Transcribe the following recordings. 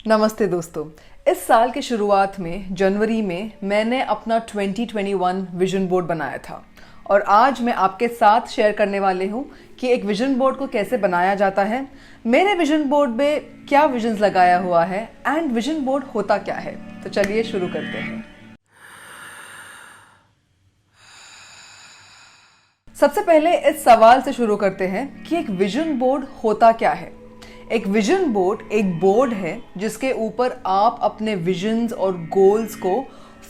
नमस्ते दोस्तों। इस साल के शुरुआत में जनवरी में मैंने अपना 2021 विजन बोर्ड बनाया था और आज मैं आपके साथ शेयर करने वाले हूँ कि एक विजन बोर्ड को कैसे बनाया जाता है, मेरे विजन बोर्ड में क्या विजन्स लगाया हुआ है एंड विजन बोर्ड होता क्या है। तो चलिए शुरू करते हैं। सबसे पहले इस सवाल से शुरू करते हैं कि एक विजन बोर्ड होता क्या है। एक विजन बोर्ड एक बोर्ड है जिसके ऊपर आप अपने विजन्स और गोल्स को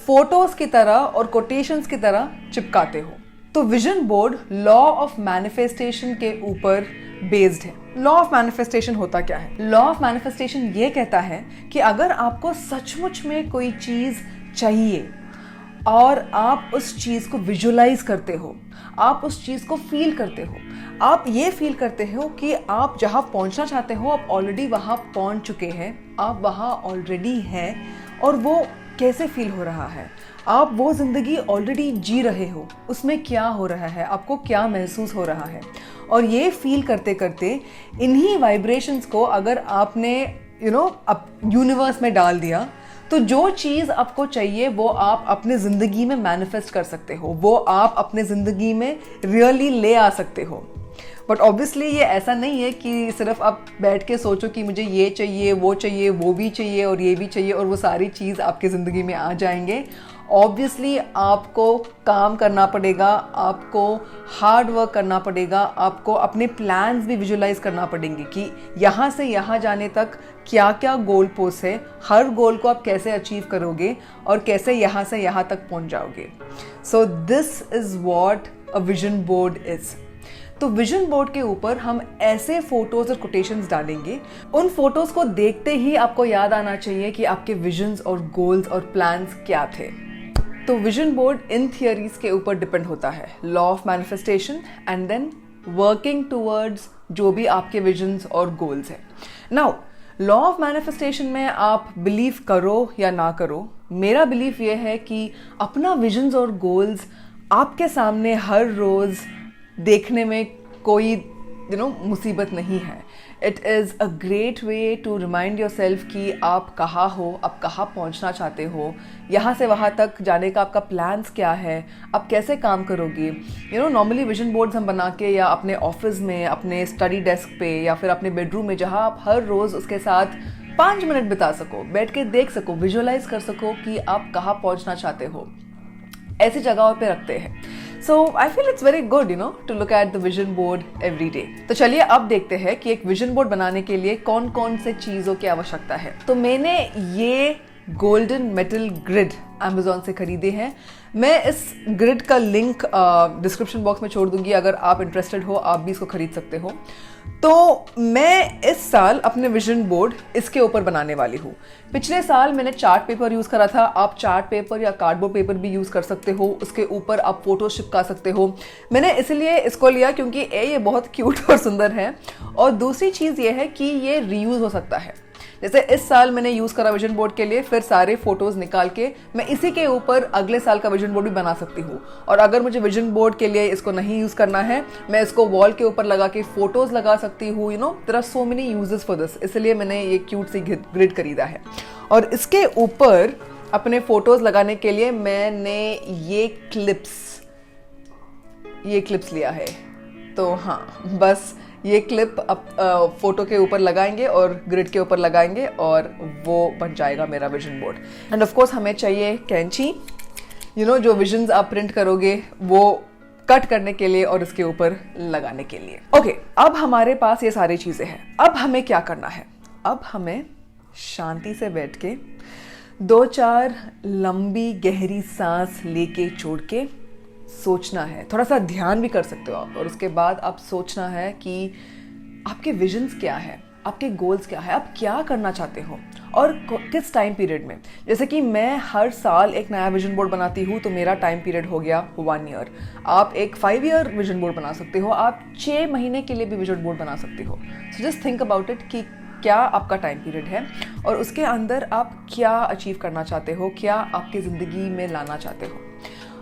फोटोज की तरह और कोटेशंस की तरह चिपकाते हो। तो vision board law of manifestation के ऊपर बेस्ड है। लॉ ऑफ मैनिफेस्टेशन होता क्या है? लॉ ऑफ मैनिफेस्टेशन ये कहता है कि अगर आपको सचमुच में कोई चीज चाहिए और आप उस चीज को विजुअलाइज करते हो, आप उस चीज को फील करते हो, आप ये फील करते हो कि आप जहाँ पहुँचना चाहते हो आप ऑलरेडी वहाँ पहुँच चुके हैं, आप वहाँ ऑलरेडी हैं और वो कैसे फील हो रहा है, आप वो ज़िंदगी ऑलरेडी जी रहे हो, उसमें क्या हो रहा है, आपको क्या महसूस हो रहा है। और ये फील करते करते इन्हीं वाइब्रेशंस को अगर आपने यूनिवर्स में डाल दिया तो जो चीज़ आपको चाहिए वो आप अपने ज़िंदगी में मैनिफेस्ट कर सकते हो, वो आप अपने ज़िंदगी में रियली ले आ सकते हो। बट ऑब्वियसली ये ऐसा नहीं है कि सिर्फ आप बैठ के सोचो कि मुझे ये चाहिए, वो भी चाहिए और ये भी चाहिए और वो सारी चीज़ आपकी ज़िंदगी में आ जाएंगे। ऑब्वियसली आपको काम करना पड़ेगा, आपको हार्ड वर्क करना पड़ेगा, आपको अपने प्लान्स भी विजुलाइज करना पड़ेंगे कि यहाँ से यहाँ जाने तक क्या क्या गोल पोस्ट है, हर गोल को आप कैसे अचीव करोगे और कैसे यहाँ से यहाँ तक पहुँच जाओगे। So this is what a vision board is. तो विजन बोर्ड के ऊपर हम ऐसे फोटोज और कोटेशंस डालेंगे, उन फोटोज को देखते ही आपको याद आना चाहिए कि आपके विजन्स और गोल्स और प्लान्स क्या थे। तो विजन बोर्ड इन थियरीज के ऊपर डिपेंड होता है, law of manifestation and then working towards जो भी आपके विजन्स और गोल्स हैं। नाउ लॉ ऑफ मैनिफेस्टेशन में आप बिलीव करो या ना करो, मेरा बिलीफ ये है कि अपना विजन्स और गोल्स आपके सामने हर रोज़ देखने में कोई मुसीबत नहीं है। It is a great way to remind yourself कि आप कहाँ हो, आप कहाँ पहुँचना चाहते हो, यहाँ से वहाँ तक जाने का आपका प्लान्स क्या है, आप कैसे काम करोगे। नॉर्मली विजन बोर्ड्स हम बना के या अपने ऑफिस में, अपने स्टडी डेस्क पे या फिर अपने बेडरूम में, जहाँ आप हर रोज़ उसके साथ 5 मिनट बिता सको, बैठ के देख सको, विजुअलाइज कर सको कि आप कहाँ पहुँचना चाहते हो, ऐसी जगहों पे रखते हैं। So I feel it's very good, to look at the vision board every day. तो चलिए अब देखते हैं कि एक विजन बोर्ड बनाने के लिए कौन कौन से चीज़ों की आवश्यकता है। तो मैंने ये गोल्डन मेटल ग्रिड अमेज़ॉन से खरीदे हैं। मैं इस ग्रिड का लिंक डिस्क्रिप्शन बॉक्स में छोड़ दूंगी, अगर आप इंटरेस्टेड हो आप भी इसको खरीद सकते हो। तो मैं इस साल अपने विजन बोर्ड इसके ऊपर बनाने वाली हूँ। पिछले साल मैंने चार्ट पेपर यूज़ करा था, आप चार्ट पेपर या कार्डबोर्ड पेपर भी यूज़ कर सकते हो, उसके ऊपर आप फोटो चिपका सकते हो। मैंने इसलिए इसको लिया क्योंकि ये बहुत क्यूट और सुंदर है और दूसरी चीज़ ये है कि ये रीयूज़ हो सकता है। जैसे इस साल मैंने यूज़ करा विजन बोर्ड के लिए, फिर सारे फोटोज़ निकाल के मैं इसी के ऊपर अगले साल का विजन बोर्ड भी बना सकती हूँ। और अगर मुझे विजन बोर्ड के लिए इसको नहीं यूज़ करना है, मैं इसको वॉल के ऊपर लगा के फोटोज़ लगा सकती हूँ। There are so many uses for this, इसलिए मैंने ये क्यूट सी ग्रिड खरीदा है। और इसके ऊपर अपने फोटोज़ लगाने के लिए मैंने ये क्लिप्स लिया है। तो हाँ, बस ये क्लिप अब फोटो के ऊपर लगाएंगे और ग्रिड के ऊपर लगाएंगे और वो बन जाएगा मेरा vision board. End of course हमें चाहिए कैंची, जो विजन्स आप प्रिंट करोगे वो कट करने के लिए और इसके ऊपर लगाने के लिए। ओके, अब हमारे पास ये सारी चीज़ें हैं। अब हमें क्या करना है? अब हमें शांति से बैठ के 2-4 लंबी गहरी सांस लेके छोड़ के सोचना है। थोड़ा सा ध्यान भी कर सकते हो आप। और उसके बाद आप सोचना है कि आपके विजन्स क्या है, आपके गोल्स क्या है, आप क्या करना चाहते हो और किस टाइम पीरियड में। जैसे कि मैं हर साल एक नया विजन बोर्ड बनाती हूँ, तो मेरा टाइम पीरियड हो गया 1 ईयर। आप एक 5 ईयर विजन बोर्ड बना सकते हो, आप 6 महीने के लिए भी विजन बोर्ड बना सकते हो। So just think about it कि क्या आपका टाइम पीरियड है और उसके अंदर आप क्या अचीव करना चाहते हो, क्या आपकी ज़िंदगी में लाना चाहते हो।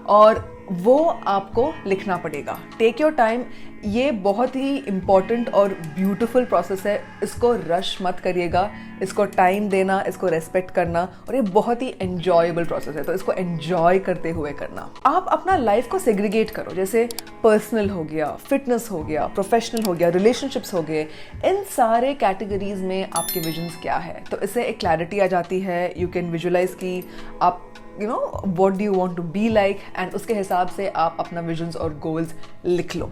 और वो आपको लिखना पड़ेगा। Take your time. ये बहुत ही इम्पॉर्टेंट और ब्यूटीफुल प्रोसेस है, इसको रश मत करिएगा, इसको टाइम देना, इसको रेस्पेक्ट करना, और ये बहुत ही एन्जॉयबल प्रोसेस है, तो इसको एन्जॉय करते हुए करना। आप अपना लाइफ को सेग्रीगेट करो, जैसे पर्सनल हो गया, फिटनेस हो गया, प्रोफेशनल हो गया, रिलेशनशिप्स हो गए, इन सारे कैटेगरीज में आपके विजन्स क्या है, तो इससे एक क्लैरिटी आ जाती है। यू कैन विजुअलाइज कि आप what do you want to be like, and उसके हिसाब से आप अपना विजन्स और गोल्स लिख लो।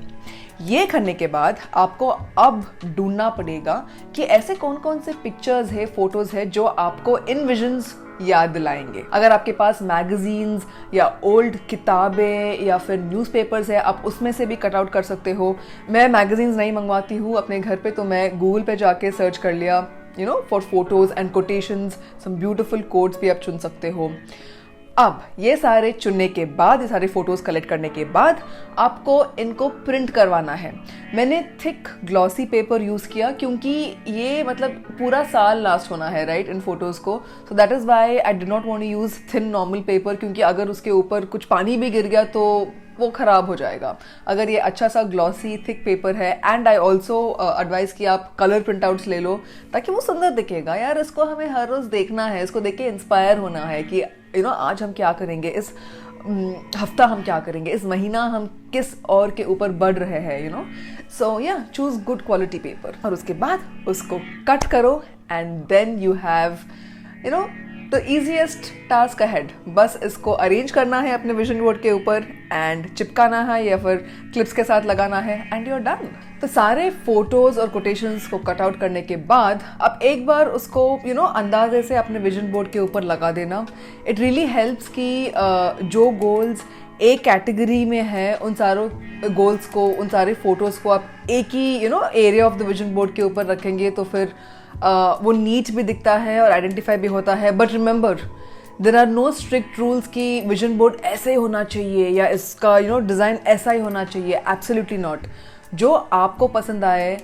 ये करने के बाद आपको अब ढूंढना पड़ेगा कि ऐसे कौन कौन से पिक्चर्स है, फोटोज है जो आपको इन विजन्स याद दिलाएंगे। अगर आपके पास मैगजीन्स या ओल्ड किताबें या फिर न्यूज़पेपर्स है, आप उसमें से भी कट आउट कर सकते हो। मैं मैगजीन्स नहीं मंगवाती हूँ अपने घर पे, तो मैं गूगल पे जाके सर्च कर लिया for photos and quotations, some beautiful quotes भी आप चुन सकते हो। अब ये सारे चुनने के बाद, ये सारे फोटोज़ कलेक्ट करने के बाद आपको इनको प्रिंट करवाना है। मैंने थिक ग्लॉसी पेपर यूज़ किया क्योंकि ये मतलब पूरा साल लास्ट होना है, राइट, इन फोटोज़ को। So that is why I did not want to use thin normal paper, क्योंकि अगर उसके ऊपर कुछ पानी भी गिर गया तो वो ख़राब हो जाएगा। अगर ये अच्छा सा ग्लॉसी थिक पेपर है, एंड आई ऑल्सो एडवाइस कि आप कलर प्रिंट आउट्स ले लो ताकि वो सुंदर दिखेगा। यार, इसको हमें हर रोज़ देखना है, इसको देख के इंस्पायर होना है कि आज हम क्या करेंगे, इस हफ्ता हम क्या करेंगे, इस महीना हम किस और के ऊपर बढ़ रहे हैं, सो या चूज गुड क्वालिटी पेपर, और उसके बाद उसको कट करो, and then you have the easiest task ahead. बस इसको अरेंज करना है अपने विजन बोर्ड के ऊपर एंड चिपकाना है या फिर क्लिप्स के साथ लगाना है, एंड यू आर डन। तो सारे फोटोज और कोटेशंस को कट आउट करने के बाद अब एक बार उसको अंदाजे से अपने विजन बोर्ड के ऊपर लगा देना। इट रियली हेल्प्स कि जो गोल्स एक कैटेगरी में है, उन सारों गोल्स को, उन सारे फोटोज़ को आप एक ही area of the vision board के ऊपर रखेंगे तो फिर वो नीट भी दिखता है और आइडेंटिफाई भी होता है। But remember, there are no strict rules कि विजन बोर्ड ऐसे होना चाहिए या इसका डिज़ाइन ऐसा ही होना चाहिए। Absolutely not. जो आपको पसंद आए,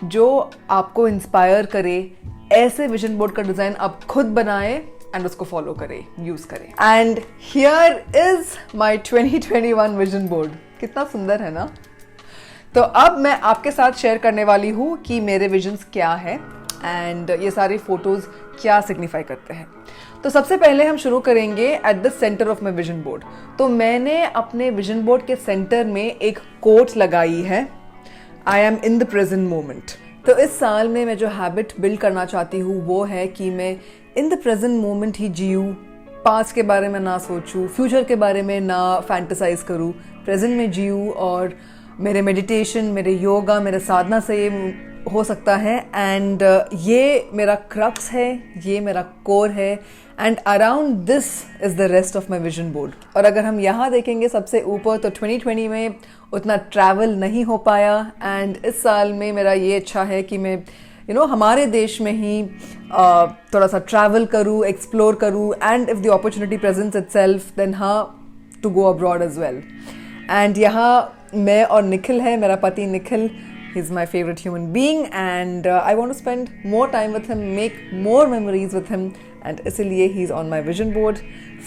जो आपको इंस्पायर करे, ऐसे विजन बोर्ड का डिज़ाइन आप खुद बनाए एंड उसको फॉलो करें, यूज़ करें। And here is my 2021 vision board. कितना सुंदर है ना। तो अब मैं आपके साथ शेयर करने वाली हूँ कि मेरे विजन्स क्या है एंड ये सारे फोटोज़ क्या सिग्निफाई करते हैं। तो सबसे पहले हम शुरू करेंगे at the centre of my vision board. तो मैंने अपने विजन बोर्ड के सेंटर में एक कोट लगाई है, आई am in the present moment. तो इस साल में मैं जो हैबिट बिल्ड करना चाहती हूँ वो है कि मैं इन द प्रेजेंट मोमेंट ही जीऊँ, पास्ट के बारे में ना सोचूँ, फ्यूचर के बारे में ना फैंटेसाइज करूँ, प्रेजेंट में जीऊँ। और मेरे मेडिटेशन, मेरे योगा, मेरे साधना से ये हो सकता है। एंड ये मेरा क्रक्स है, ये मेरा कोर है, and around this is the rest of my vision board. और अगर हम यहाँ देखेंगे सबसे ऊपर, तो 2020 में उतना ट्रैवल नहीं हो पाया, एंड इस साल में मेरा ये इच्छा है कि मैं हमारे देश में ही थोड़ा सा ट्रैवल करूँ, एक्सप्लोर करूँ, and if the opportunity presents itself then to go abroad as well. And यहाँ मैं और निखिल है, मेरा पति Nikhil, he's my favorite human being, and I want to spend more time with him, make more memories with him, and इसलिए he's on my vision board.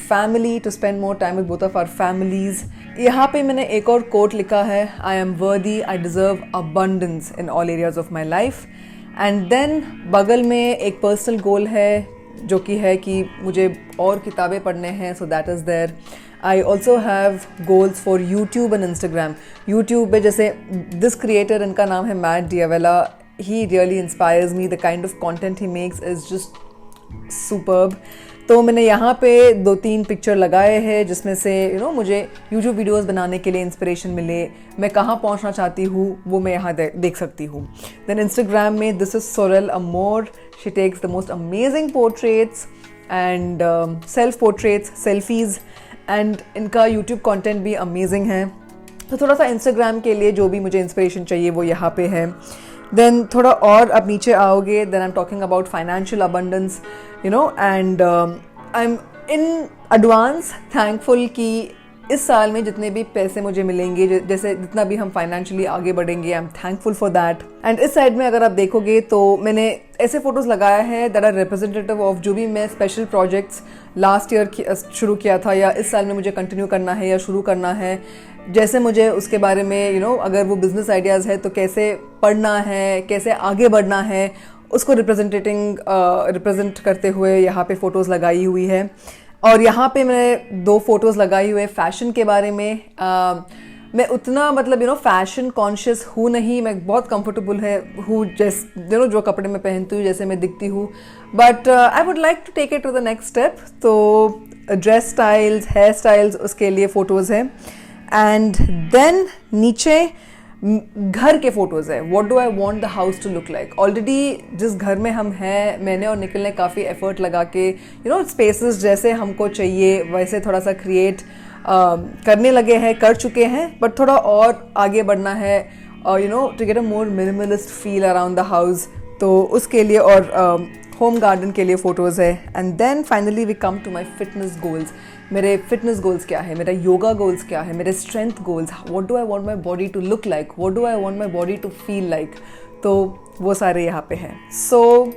Family, to spend more time with both of our families. यहाँ पे मैंने एक और coat लिखा है, I am worthy, I deserve abundance in all areas of my life. And then बगल में एक पर्सनल गोल है जो कि है कि मुझे और किताबें पढ़ने हैं, so that is there. I also have goals for YouTube and Instagram. YouTube में जैसे this creator, इनका नाम है Matt D'Avella. He really inspires me. The kind of content he makes is just superb. तो मैंने यहाँ पे 2-3 पिक्चर लगाए हैं जिसमें से मुझे YouTube वीडियोस बनाने के लिए इंस्पिरेशन मिले, मैं कहाँ पहुँचना चाहती हूँ वो मैं यहाँ देख सकती हूँ। Then Instagram में this is Sorel Amor. She takes the most amazing portraits and self portraits, selfies. And इनका यूट्यूब कंटेंट भी अमेजिंग है। तो थोड़ा सा इंस्टाग्राम के लिए जो भी मुझे इंस्पिरेशन चाहिए वो यहाँ पे है। देन थोड़ा और अब नीचे आओगे, then I am talking about financial abundance, and I am in advance thankful कि इस साल में जितने भी पैसे मुझे मिलेंगे, जैसे जितना भी हम फाइनेंशियली आगे बढ़ेंगे, I am thankful for that. And इस साइड में अगर आप देखोगे तो मैंने ऐसे फोटोज़ लगाया है दैट आर रिप्रेजेंटेटिव ऑफ जो भी मैं स्पेशल प्रोजेक्ट्स लास्ट ईयर शुरू किया था या इस साल में मुझे कंटिन्यू करना है या शुरू करना है। जैसे मुझे उसके बारे में अगर वो बिजनेस आइडियाज़ है तो कैसे पढ़ना है, कैसे आगे बढ़ना है, उसको रिप्रेजेंट करते हुए यहाँ पे फ़ोटोज़ लगाई हुई है। और यहाँ पे मैंने 2 फोटोज़ लगाई हुई है फैशन के बारे में। मैं उतना मतलब फैशन कॉन्शियस हूँ नहीं, मैं बहुत कंफर्टेबल हूँ जो कपड़े मैं पहनती हूँ, जैसे मैं दिखती हूँ, but I would like to take it to the next step. तो ड्रेस स्टाइल्स, हेयर स्टाइल्स, उसके लिए फ़ोटोज़ हैं। एंड देन नीचे घर के फोटोज़ है, what do I want the house to look like. Already जिस घर में हम हैं, मैंने और निखिल ने काफ़ी एफर्ट लगा के स्पेसेस जैसे हमको चाहिए वैसे थोड़ा सा क्रिएट करने लगे हैं, कर चुके हैं, बट थोड़ा और आगे बढ़ना है to get a more minimalist feel around the house. तो उसके लिए और होम गार्डन के लिए फ़ोटोज़ है। And then finally we come to my fitness goals. मेरे फिटनेस गोल्स क्या है, मेरा योगा गोल्स क्या है, मेरे strength goals, what do I want my body to look like, what do I want my body to feel like. तो वो सारे यहाँ पे हैं। सो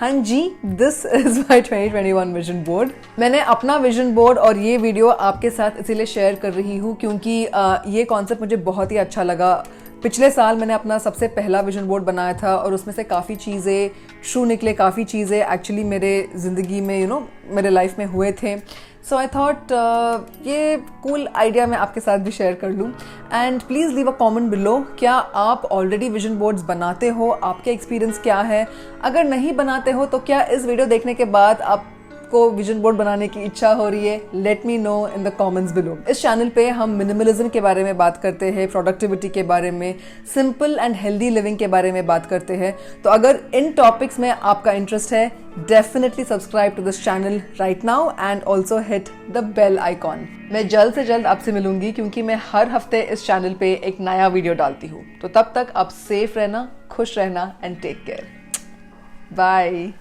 हाँ जी, this is my 2021 vision board. मैंने अपना विजन बोर्ड और ये वीडियो आपके साथ इसीलिए शेयर कर रही हूँ क्योंकि ये कॉन्सेप्ट मुझे बहुत ही अच्छा लगा। पिछले साल मैंने अपना सबसे पहला विजन बोर्ड बनाया था और उसमें से काफ़ी चीज़ें ट्रू निकले, काफ़ी चीज़ें एक्चुअली मेरे ज़िंदगी में मेरे लाइफ में हुए थे। सो आई थॉट ये कूल आइडिया मैं आपके साथ भी शेयर कर लूँ। And please leave a comment below, क्या आप ऑलरेडी विजन बोर्ड्स बनाते हो, आपके एक्सपीरियंस क्या है। अगर नहीं बनाते हो तो क्या इस वीडियो देखने के बाद आपको विजन बोर्ड बनाने की इच्छा हो रही है? Let me know in the comments below. इस चैनल पे हम मिनिमलिज्म के बारे में बात करते हैं, प्रोडक्टिविटी के बारे में, सिंपल एंड हेल्दी लिविंग के बारे में बात करते हैं। तो अगर इन टॉपिक्स में आपका इंटरेस्ट है, definitely subscribe to this channel right now and also hit the bell icon. मैं जल्द से जल्द आपसे मिलूंगी क्योंकि मैं हर हफ्ते इस चैनल पे एक नया वीडियो डालती हूँ। तो तब तक आप सेफ रहना, खुश रहना एंड टेक केयर। बाय।